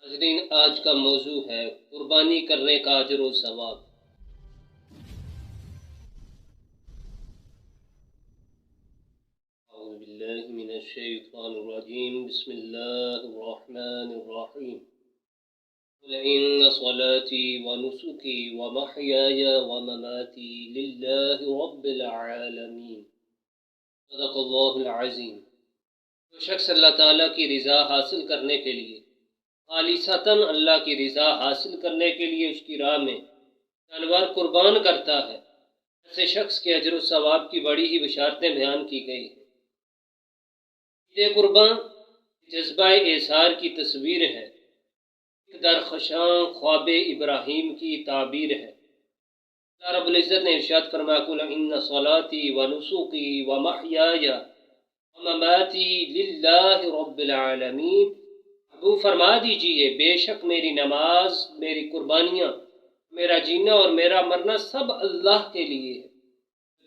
ناظرین، آج کا موضوع ہے قربانی کرنے کا اجر و ثواب۔ اعوذ باللہ من الشیطان الرجیم، بسم اللہ الرحمن الرحیم۔ قل ان صلاتي ونسكي ومحياي ومماتي لله رب العالمین، صدق اللہ العظیم۔ جو شخص اللہ تعالیٰ کی رضا حاصل کرنے کے لیے، خالصتاً اللہ کی رضا حاصل کرنے کے لیے اس کی راہ میں جانور قربان کرتا ہے، ایسے شخص کے اجر و ثواب کی بڑی ہی بشارتیں بیان کی گئی ہیں۔ عید قربان جذبہ ایثار کی تصویر ہے، ایک درخشاں خواب ابراہیم کی تعبیر ہے۔ اللہ رب العزت نے ارشاد فرمایا، قل ان صلاتی ونسکی ومحیای ومماتی للہ رب العالمین، ابو فرما دیجئے بے شک میری نماز، میری قربانیاں، میرا جینا اور میرا مرنا سب اللہ کے لیے ہے،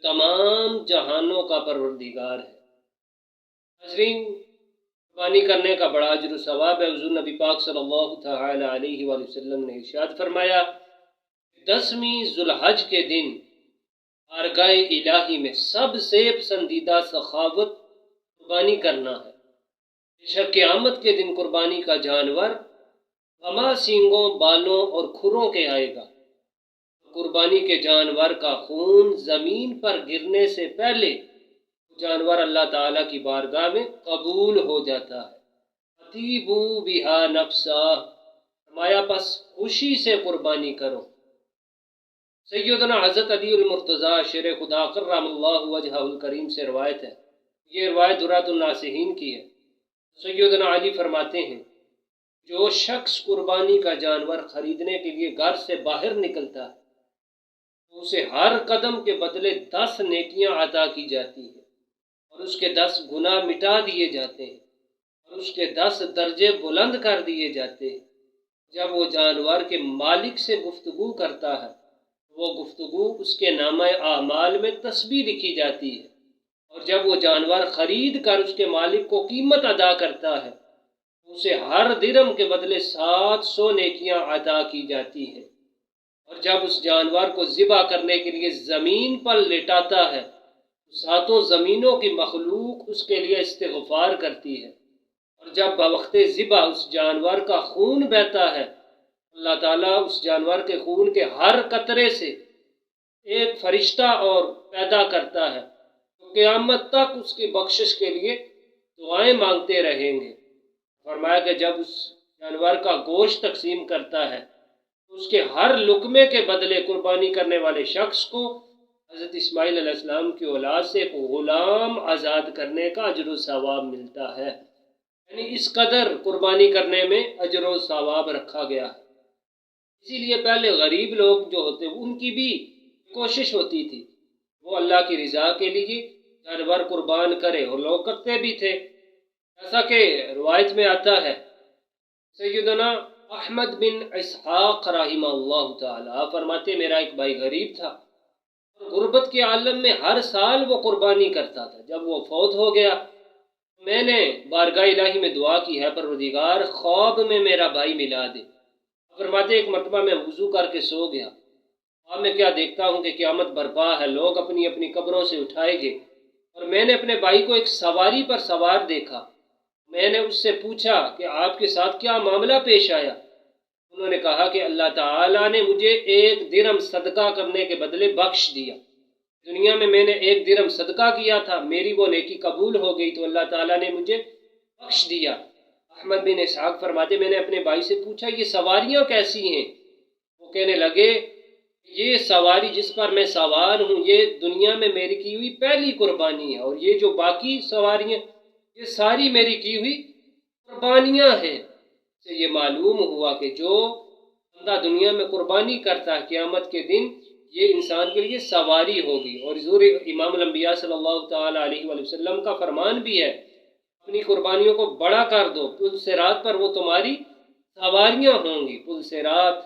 تمام جہانوں کا پروردگار ہے۔ ناظرین، قربانی کرنے کا بڑا اجر و ثواب ہے۔ حضور نبی پاک صلی اللہ تعالی علیہ وآلہ وسلم نے ارشاد فرمایا، 10ویں ذوالحج کے دن بارگاہ الہی میں سب سے پسندیدہ سخاوت قربانی کرنا ہے۔ بے شک قیامت کے دن قربانی کا جانور بما سینگوں، بالوں اور کھروں کے آئے گا۔ قربانی کے جانور کا خون زمین پر گرنے سے پہلے جانور اللہ تعالیٰ کی بارگاہ میں قبول ہو جاتا ہے۔ اطیبوا بہا نفسا، فرمایا پس خوشی سے قربانی کرو۔ سیدنا حضرت علی المرتضیٰ شیر خدا کرم اللہ وجہہ الکریم سے روایت ہے، یہ روایت درۃ الناصحین کی ہے۔ سیدنا علی فرماتے ہیں، جو شخص قربانی کا جانور خریدنے کے لیے گھر سے باہر نکلتا ہے تو اسے ہر قدم کے بدلے 10 نیکیاں عطا کی جاتی ہیں، اور اس کے 10 گناہ مٹا دیے جاتے ہیں، اور اس کے 10 درجے بلند کر دیے جاتے ہیں۔ جب وہ جانور کے مالک سے گفتگو کرتا ہے، وہ گفتگو اس کے نامہ اعمال میں تسبیح لکھی جاتی ہے، اور جب وہ جانور خرید کر اس کے مالک کو قیمت ادا کرتا ہے، اسے ہر درہم کے بدلے 700 نیکیاں عطا کی جاتی ہیں۔ اور جب اس جانور کو ذبح کرنے کے لیے زمین پر لٹاتا ہے، 7 زمینوں کی مخلوق اس کے لیے استغفار کرتی ہے، اور جب بوقت ذبح اس جانور کا خون بہتا ہے، اللہ تعالیٰ اس جانور کے خون کے ہر قطرے سے ایک فرشتہ اور پیدا کرتا ہے، تو قیامت تک اس کی بخشش کے لیے دعائیں مانگتے رہیں گے۔ فرمایا کہ جب اس جانور کا گوشت تقسیم کرتا ہے تو اس کے ہر لقمے کے بدلے قربانی کرنے والے شخص کو حضرت اسماعیل علیہ السلام کی اولاد سے ایک غلام آزاد کرنے کا اجر و ثواب ملتا ہے۔ یعنی اس قدر قربانی کرنے میں اجر و ثواب رکھا گیا ہے۔ اسی لیے پہلے غریب لوگ جو ہوتے ان کی بھی کوشش ہوتی تھی، وہ اللہ کی رضا کے لیے جانور قربان کرے، اور لوگ کرتے بھی تھے۔ ایسا کہ روایت میں آتا ہے، سیدنا احمد بن اسحاق رحمہ اللہ تعالی فرماتے، میرا ایک بھائی غریب تھا، غربت کے عالم میں ہر سال وہ قربانی کرتا تھا۔ جب وہ فوت ہو گیا، میں نے بارگاہ الہی میں دعا کی ہے، پروردگار خواب میں میرا بھائی ملا دے۔ فرماتے ایک مرتبہ میں وضو کر کے سو گیا، اب میں کیا دیکھتا ہوں کہ قیامت برپا ہے، لوگ اپنی اپنی قبروں سے اٹھائے گئے، اور میں نے اپنے بھائی کو ایک سواری پر سوار دیکھا۔ میں نے اس سے پوچھا کہ آپ کے ساتھ کیا معاملہ پیش آیا؟ انہوں نے کہا کہ اللہ تعالیٰ نے مجھے 1 درہم صدقہ کرنے کے بدلے بخش دیا۔ دنیا میں نے 1 درہم صدقہ کیا تھا، میری وہ نیکی قبول ہو گئی تو اللہ تعالیٰ نے مجھے بخش دیا۔ احمد بن اسحاق فرماتے، میں نے اپنے بھائی سے پوچھا یہ سواریاں کیسی ہیں؟ وہ کہنے لگے، یہ سواری جس پر میں سوار ہوں یہ دنیا میں میری کی ہوئی پہلی قربانی ہے، اور یہ جو باقی سواریاں یہ ساری میری کی ہوئی قربانیاں ہیں۔ سے یہ معلوم ہوا کہ جو بندہ دنیا میں قربانی کرتا ہے، قیامت کے دن یہ انسان کے لیے سواری ہوگی۔ اور حضور امام الانبیاء صلی اللہ تعالی علیہ وآلہ وسلم کا فرمان بھی ہے، اپنی قربانیوں کو بڑا کر دو، پل صراط پر وہ تمہاری سواریاں ہوں گی۔ پل صراط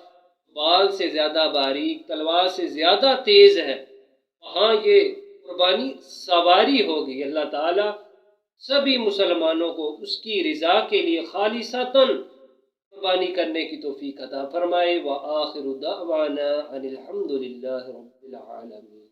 بال سے زیادہ باریک، تلوار سے زیادہ تیز ہے، وہاں یہ قربانی سواری ہوگی۔ اللہ تعالیٰ سبھی مسلمانوں کو اس کی رضا کے لیے خالصتاً قربانی کرنے کی توفیق عطا فرمائے۔ وآخر دعوانا ان الحمد للہ رب العالمین۔